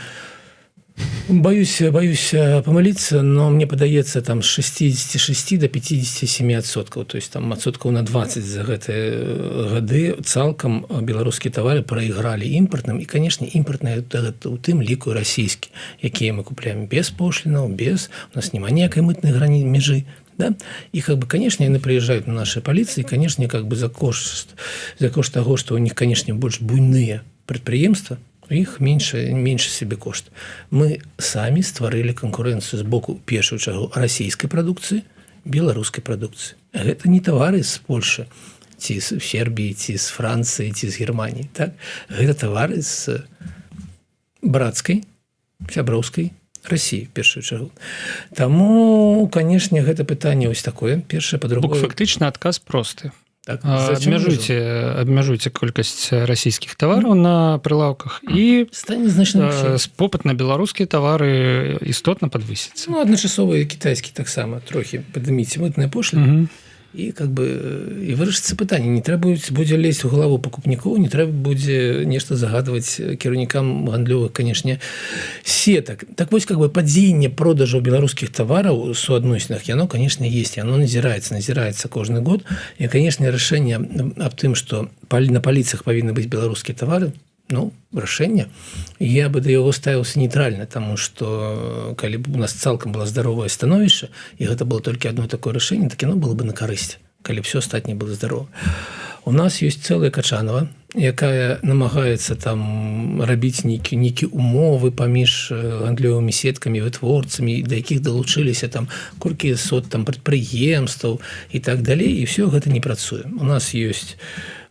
S2: Боюсь помылиться, но мне падаецца там з 66 до 57%. То есть там адсоткаў на 20 за гэтыя гады цалкам беларускія тавары прайгралі імпартным. І, канешне, імпартныя у тым ліку расійскі, якія мы купляем без пошлінаў, у нас няма ніякай мытнай межы. Да? И, конечно, они приезжают на наши полиции, конечно, за кошт того, что у них, конечно, больше буйные предприемства, у них меньше себе кошт. Мы сами створили конкуренцию с боку, в первую очередь, российской продукции, белорусской продукции. Это не товары с Польши, ці з Сербии, ці з Франции, ці з Германии. Так? Это товары с братской, сяброўской России, в первую очередь. Тому, конечно, это пытанне ось такое. Першае, по-другому.
S1: Фактично адказ просты. Так, абмяжуйце колькасць расійскіх тавараў на прылаўках і попыт на беларускія тавары істотна падвысіцца.
S2: Адначасова кітайскі таксама трохі падыміць мытныя пошліны. І вырашыцца пытанне, не трэба будзе лезть у галаву пакупнікоў, не трэба будзе нешта загадваць кіраўнікам гандлёвых, канешне, сетак. Так вось падзенне продажаў беларускіх тавараў у суадносінах, яно, канешне, есть, яно назіраецца кожны год. І, канешне, рашэнне аб тым, што на паліцах павінны быць беларускія тавары, рашэнне, я бы да яго ставіўся нейтральна, таму што калі б у нас цалкам было здаровае становішча, і гэта было толькі одно такое рашэнне, так яно было бы на карысць, калі б все астатняе было здарова. У нас ёсць цэлая Качанова, якая намагаецца там рабіць нейкія умовы паміж гандлёвымі сеткамі, вытворцамі, да якіх далучыліся там колькі сот там прадпрыемстваў і так далей, і все гэта не працуе. У нас ёсць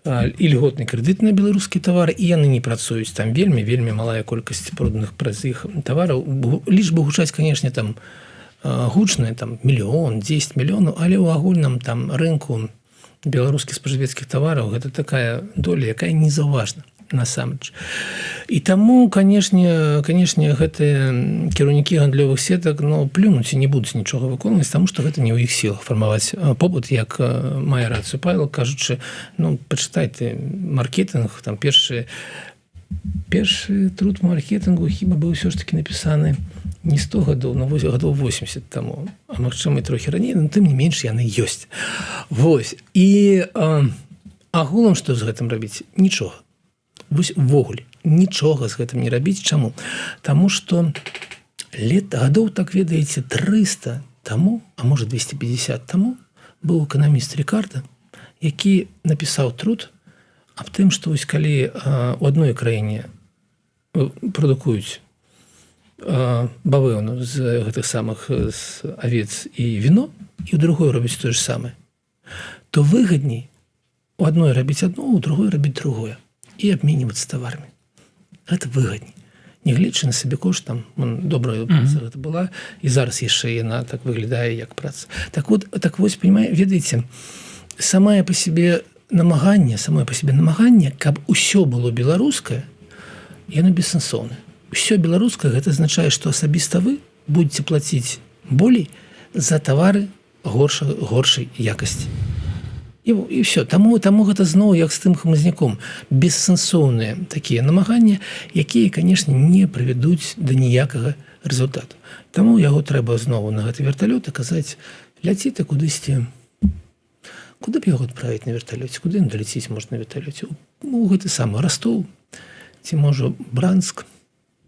S2: і льготны крэдыт на беларускія тавары, і яны не працуюць. Там вельмі малая колькасць проданых праз іх тавараў. Лічбы гучаць, канешне, там гучныя, там мільён, 10 мільёнаў, але ў агульным там рынку беларускіх спажывецкіх тавараў гэта такая доля, якая незаўважна насамрэч. І таму, канешне, гэтыя кіраўнікі гандлёвых сетак плюнуць і не будуць нічога выконваць, таму што гэта не ў іх сілах фармаваць побыт, як мае рацыю Павел, кажучы, пачытайце маркетинг, там першы труд маркетингу хіба быў ўсё ж таки напісаны не 100 гадоў, но гадоў 80 таму, а магчыма і трохі раней, но тым не менш яны ёсць. Вось. І агулам што з гэтым рабіць? Нічога. Вось увогуле нічога з гэтым не рабіць. Чаму? Таму што гадоў, так ведаеце, 300 таму, а можа 250 таму быў эканаміст Рікарда, які напісаў труд аб тым, што вось калі у адной краіне прадукуюць бавоўну з гэтых самых з авец і віно, і ў другой робіць тое ж самае, то выгадней у адной рабіць адно, у другой рабіць другое. І абменьвацца таварамі. Гэта выгадней. Нягледзячы на сабе кошт, там добрая праца гэта была, і зараз яшчэ яна так выглядае, як праца. Так вось, ведаеце, самае па сабе намаганне, каб усё было беларускае, яно бессэнсоўнае. Усё беларускае, гэта азначае, што асабіста вы будзеце плаціць болей за тавары горшай якасці. І все. Таму гэта зноў як з тым хмызняком. Бессэнсоўныя такія намаганні, якія, канешне, не прывядуць да ніякага рэзультату. Таму яго трэба зноў на гэты верталёт і казаць, ляці ты кудысьці. Куды б яго адправіць на верталёце? Куды ён даляціць можна на верталёце? У гэты самы Ростов, ці можа Бранск,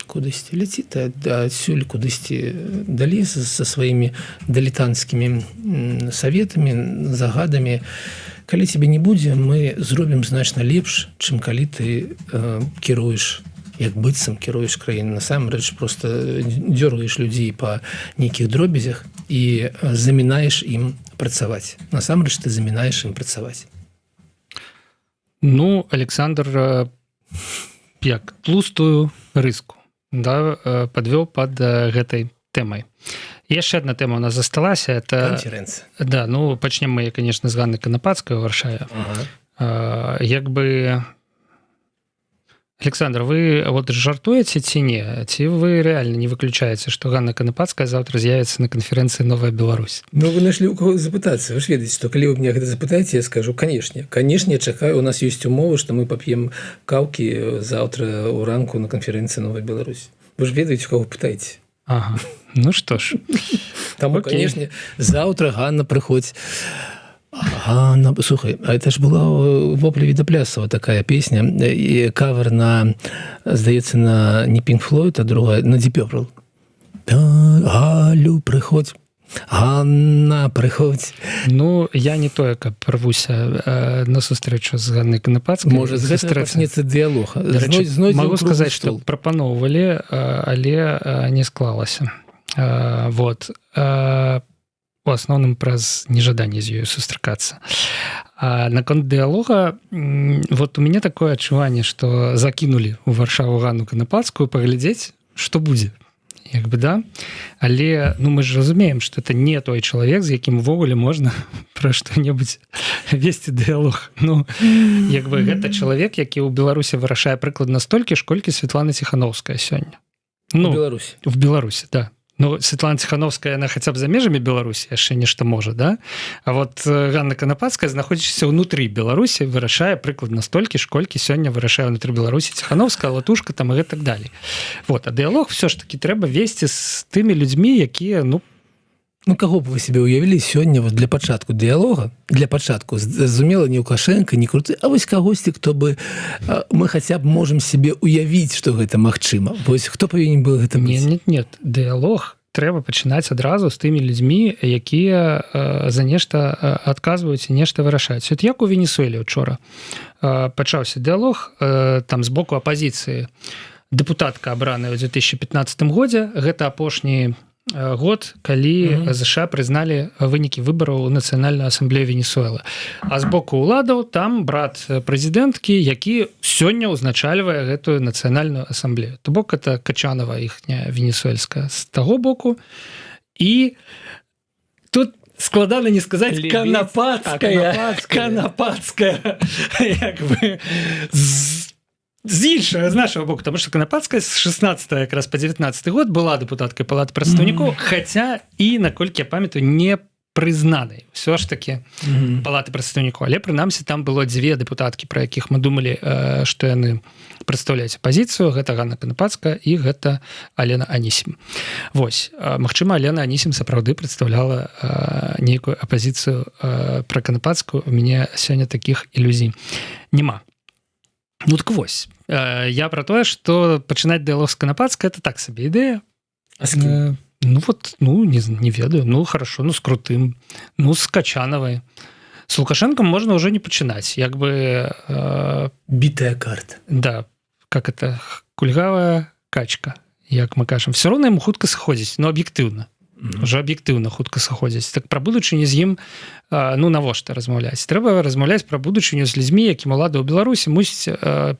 S2: кудысьці ляці ты адсюль кудысьці далей са сваімі дылетанцкімі саветамі, загадамі. Калі цябе не будзе, мы зробім значна лепш, чым калі ты кіруеш, як быццам кіруеш краіну. Насамрэч проста дзёргаеш людзей па нейкіх дробязях і замінаеш ім працаваць. Насамрэч ты замінаеш ім працаваць.
S1: Александр, як тлустую рыску падвёў пад гэтай тэмай. Яшчэ одна тэма у нас засталася, это
S2: канферэнцыя.
S1: Да, пачнем мы, конечно, з Ганны Канапацкай у Варшаве. Александр, вы жартуеце ці не? Ці вы реально не выключаеце, што Ганна Канапацкая завтра з'явіцца на канферэнцыі «Новая Беларусь»?
S2: Вы нашли у кого запытацца. Вы ж ведаеце, што калі вы мне гэта запытаеце, я скажу, канешне, я чакаю, у нас ёсць умовы, што мы пап'ем каўкі заўтра ў ранку на канферэнцыі «Новая Беларусь». Вы ж ведаеце, кого пытаеце.
S1: Ага. Ну что ж.
S2: Таму, конечно, завтра Ганна прыходзь. Ганна, слухай, а это ж была Вопля Відаплясова такая песня, и кавер на, здаецца, на не Pink Floyd, а другая, на Deep Purple. Галю, прыходзь. Ганна, прыходзь.
S1: Ну, я не тое, каб рвуся на сустрэчу з Ганнай Канапацкай.
S2: Можа, з гэтага пачнецца дыялог.
S1: Магу сказаць, што прапаноўвалі, але не склалася. Вот. У асноўным праз нежаданне з ёю сустракацца. Наконт дыялога, вот у мяне такое адчуванне, што закінулі ў Варшаву Ганну Канапацкую паглядзець, што будзе. Як бы, да? Але ну, мы ж разумеем, што это не той чалавек, з якім увогуле можна пра што-небудзь весці дыялог. Ну, як бы гэта чалавек, які ў Беларусі вырашае прыкладна столькі ж, колькі Светлана Ціхановская сёння. Ну,
S2: в Беларусі.
S1: В Беларусі, да. Ну, Светлана Ціхановская, яна хаця б за межамі Беларусі яшчэ нешта можа, да? А вот Ганна Канапацкая, знаходзячыся ўнутры Беларусі, вырашае прыкладна столькі ж, колькі сёння вырашае ўнутры Беларусі Ціхановская, Латушка там і гэтак далей. Вот, а дыялог все ж таки трэба весці з тымі людзьмі, якія, ну,
S2: каго б вы себе уявілі сёння вот для пачатку дыялога, для пачатку, зразумела, не Лукашенко, не Круты, а вось кагосьці, хто бы мы хаця б можам себе уявіць, што гэта магчыма. Вось хто павінен быў гэта быць?
S1: Нет, дыялог трэба пачынаць адразу з тымі людзьмі, якія за нешта адказваюць і нешта вырашаюць. Вот як у Венесуэле учора пачаўся дыялог там з боку апазіцыі. Дэпутатка абраная ў 2015 годзе, гэта апошні год, калі ЗША прызналі вынікі выбараў у Нацыянальную асамблею Венесуэлы. А з боку ўладаў там брат прэзідэнткі, які сёння ўзначальвае гэтую Нацыянальную асамблею. То бок это Качанова, іхняя венесуэльская, з таго боку. І тут складана не сказаць Канапацкая, як бы з іншага, з нашага боку, тому што Канапацкая з 16 якраз па 19 год была дэпутаткай палаты прадстаўнікоў, хаця і, наколькі я памятаю, не прызнанай ўсё ж такі палаты прадстаўнікоў. Але, прынамсі, там было дзве дэпутаткі, пра якіх мы думалі, што яны прадстаўляюць апазіцыю. Гэта Ганна Канапацкая і гэта Алена Анісім. Вось. Магчыма, Алена Анісім сапраўды прадстаўляла нейкую апазіцыю пра Канапацкую. У мяне сёння такіх ілюзій няма. Ну так вось, я пра тое, што пачынаць дыялог з Канапацкай, это так сабе ідэя.
S2: А з кім?
S1: Ну вот, ну не ведаю, ну хорошо, ну з Крутым, ну з Качанавай. З Лукашенком можна ўжо не пачынаць, як бы...
S2: Бітая карта.
S1: Да, как это, кульгавая качка, як мы кажам. Все роўна яму хутка сыходзіць, ну аб'ектыўна. Уже аб'ектыўна хутка сыходзіць. Так пра будучыню з ім, ну навошта размаўляць? Трэба размаўляць пра будучыню з людзьмі, якім улада ў Беларусі мусіць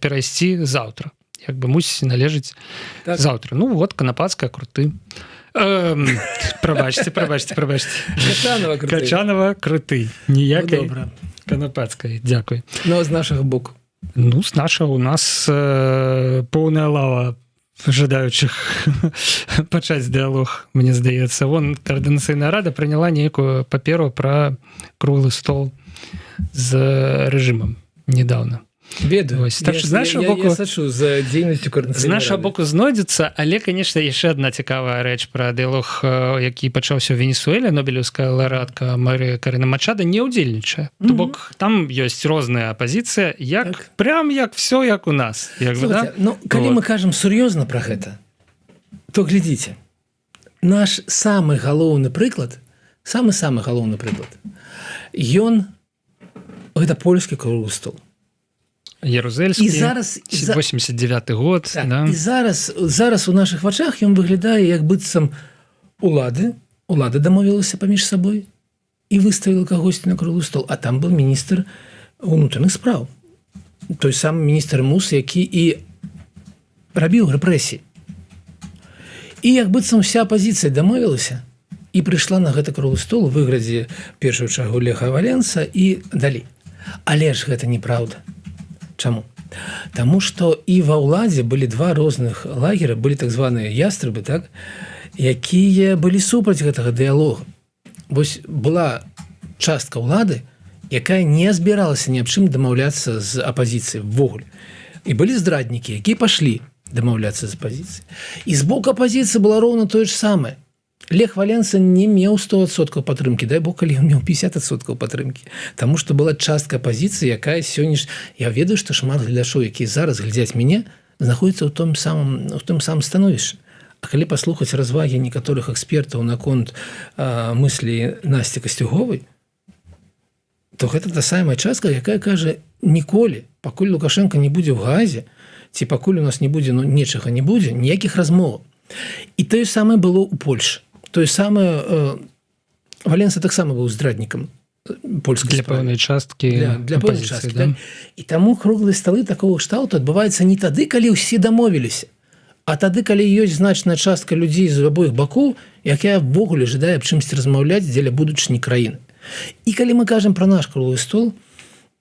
S1: перайсці заўтра. Як бы мусіць належыць так. Заўтра. Ну вот, Канапацкая, Круты. Прабачце. Качанова, Круты. Ніякай Канапацкай. Дзякуй.
S2: Ну, а з нашага боку?
S1: Ну, з нашага у нас поўная лава жадаючых пачаць дыялог, мне здаецца. Вон Координацыйная рада прыняла нейкую паперу пра круглы стол з рэжымам недавно.
S2: Ведаю.
S1: Так, я
S2: сачу за дзейнасцю Координацыйнай рады.
S1: З нашага боку знойдзецца, але, конечно, яшчэ адна цікавая рэч пра дыялог, які пачаўся ў Венесуэле. Нобелеўская лаўрэатка Марыя Карына Мачада не ўдзельнічае. То бок там ёсць розная апазіцыя, як так. Прям як все як у нас. Як
S2: слухайте, бы, да? Ну, калі вот. Мы кажам сур'ёзна пра гэта, то глядзіце. Наш самы галоўны прыклад, самы галоўны прыклад, ён гэта польскі круглы стол.
S1: Ярузельскі, 89 год.
S2: Так, да. І зараз у нашых вачах ён выглядае як быццам улады дамовілася паміж сабой і выставіла кагосьці на круглы стол, а там был міністр унутраных спраў. Той самы міністр Мус, які і рабіў рэпрэсіі. І як быццам вся апазіцыя дамовілася і прыйшла на гэты круглы стол у выглядзе першую чаргу Леха Валенса і далей. Але ж гэта неправда. Чаму? Таму што і ва ўладзе былі два розных лагеры, былі так званыя ястрыбы, так, якія былі супраць гэтага дыялога. Вось была частка ўлады, якая не збіралася ні аб чым дамаўляцца з апазіцыяй ввогуле. І былі здраднікі, якія пашлі дамаўляцца з апазіцыі. І з боку апазіцыі было роўна тое ж самае. Лех Валенса не меў 100% падтрымкі, дай бог, калі ён меў 50% падтрымкі. Таму што была частка апазіцыі, якая сёння ж... Я ведаю, што шмат гледачоў, якія зараз глядзяць мяне, знаходзяцца ў тым самым становішчы. А калі паслухаць развагі некаторых экспертаў наконт мыслі Насці Касцюговай, то гэта та самая частка, якая кажа, ніколі, пакуль Лукашенко не будзе ў Газе, ці пакуль у нас не будзе, нечага не будзе, ніякіх размоваў. І тое самае было ў Польшы. Тое самае Валенса таксама быў здраднікам польскай
S1: для пэўнай часткі
S2: для пэўнай часткі, да? І таму круглыя сталы такого кшталту адбываюцца не тады, калі ўсе дамовіліся, а тады, калі ёсць значная частка людзей з абоіх бакоў, якая ввогуле жадае аб чымсьці размаўляць дзеля будучыні краіны. І калі мы кажам пра наш круглы стол,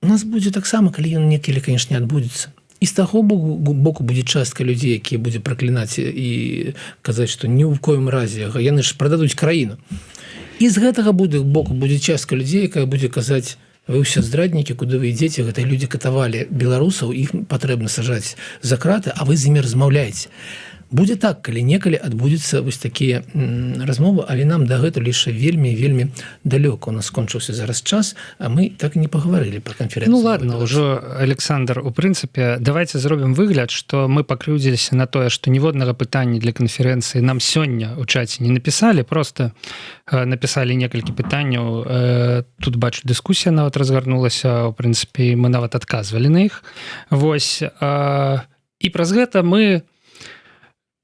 S2: у нас будзе таксама, калі ён некалі, канешне, адбудзецца. І з таго боку будзе частка людзей, якія будзе праклінаць і казаць, што ні ў коім разе яны ж прададуць краіну. І з гэтага боку будзе частка людзей, якая будзе казаць, вы ўсе здраднікі, куды вы ідзеце, гэтыя людзі катавалі беларусаў, іх патрэбна сажаць за краты, а вы з імі размаўляеце. Будзе так, калі некалі адбудзецца вось такія размовы, але нам дагэтуль яшчэ вельмі далёка. У нас скончыўся зараз час, а мы так і не пагаварылі пра канферэнцыю.
S1: Ну ладно, ўжо, Александр, у прынцыпе, давайте зробім выгляд, што мы пакрыўдзіліся на тое, што ніводнага пытання для канферэнцыі нам сёння ў чаце не напісалі, просто напісалі некалькі пытанняў. Тут бачу, дыскусія нават разгарнулася, у прынцыпе, мы нават адказвалі на іх. Вось, і праз гэта мы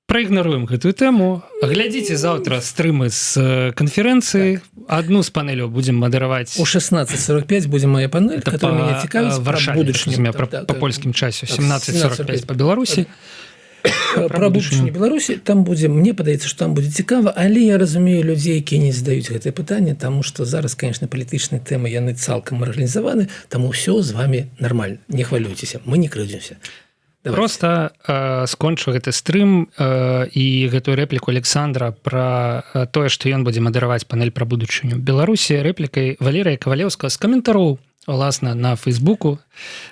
S1: праігнаруем гэтую тэму. Глядзіце заўтра стрымы з канферэнцыі. Адну з панеляў будзем мадэраваць.
S2: У 16:45 будзе моя панель, которая мяне цікавіць
S1: пра будучыню. Па польскім часе, 17:45 па Беларусі.
S2: Пра будучыню Беларусі, там будзе, мне падаецца, што там будзе цікава, але я разумею людзей, якія не задаюць гэтае пытанне, таму што зараз, конечно, палітычныя тэмы, яны цалкам арганізаваны, таму ўсё з вами нармальна. Не хвалюйцеся, мы не крыўдзімся.
S1: Просто скончу гэты стрым і гэтую рэпліку Александра пра тое, што ён будзе мадэраваць панель пра будучыню Беларусі рэплікай Валерыя Кавалеўскага з каментароў, уласна, на Фейсбуку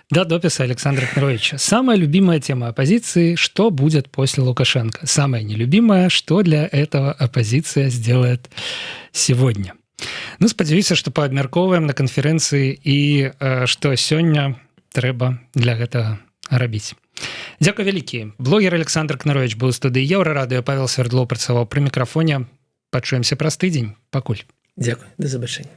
S1: да дописа Александра Кныровича. Самая любимая тема оппозиции – что будет после Лукашенко? Самая нелюбимая – что для этого оппозиция сделает сегодня? Ну, спадзяюся, што паабмяркоўваем на канферэнцыі і што сёння трэба для гэтага рабіць. Дзякуй вялікі. Блогер Александр Кнырович быў у студыі Еўрарадыё, Павел Свердлоў працаваў пры мікрафоне. Пачуемся праз тыдзень. Пакуль.
S2: Дзякуй. Да забачэння.